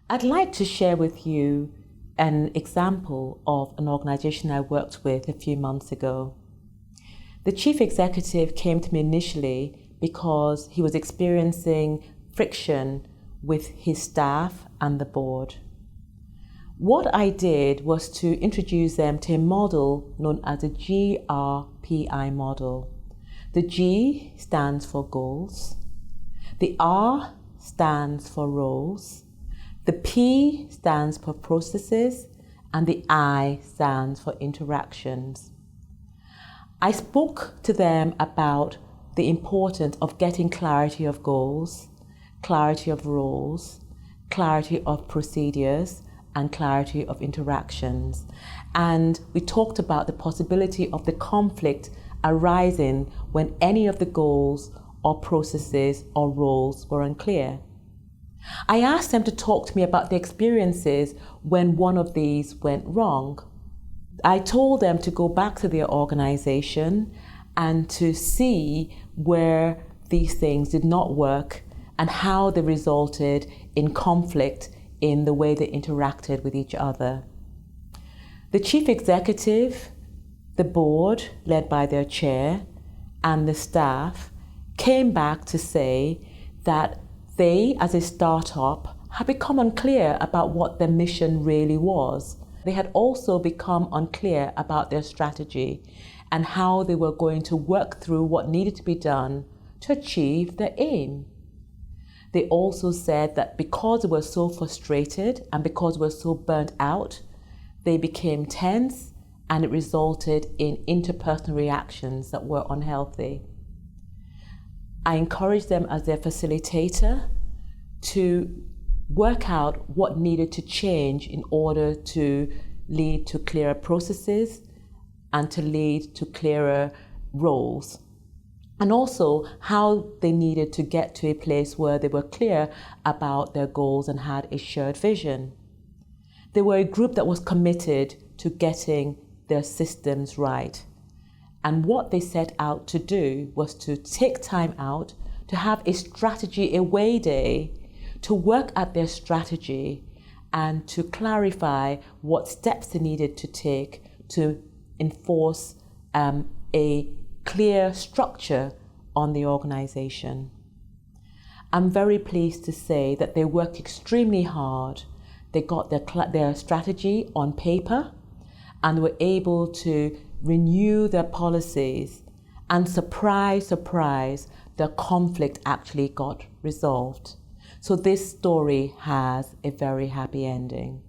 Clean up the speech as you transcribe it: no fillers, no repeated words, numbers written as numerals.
I'd like to share with you an example of an organization I worked with a few months ago. The chief executive came to me initially because he was experiencing friction with his staff and the board. What I did was to introduce them to a model known as the GRPI model. The G stands for goals, the R stands for roles, the P stands for processes, and the I stands for interactions. I spoke to them about the importance of getting clarity of goals, clarity of roles, clarity of procedures, and clarity of interactions. And we talked about the possibility of the conflict arising when any of the goals or processes or roles were unclear. I asked them to talk to me about the experiences when one of these went wrong. I told them to go back to their organization and to see where these things did not work and how they resulted in conflict in the way they interacted with each other. The chief executive, the board, led by their chair, and the staff came back to say that they, as a startup, had become unclear about what their mission really was. They had also become unclear about their strategy and how they were going to work through what needed to be done to achieve their aim. They also said that because they were so frustrated and because they were so burnt out, they became tense and it resulted in interpersonal reactions that were unhealthy. I encouraged them as their facilitator to work out what needed to change in order to lead to clearer processes and to lead to clearer roles. And also how they needed to get to a place where they were clear about their goals and had a shared vision. They were a group that was committed to getting their systems right. And what they set out to do was to take time out, to have a strategy away day, to work at their strategy and to clarify what steps they needed to take to enforce a clear structure on the organization. I'm very pleased to say that they worked extremely hard. They got their strategy on paper and were able to renew their policies, and surprise, surprise, the conflict actually got resolved. So this story has a very happy ending.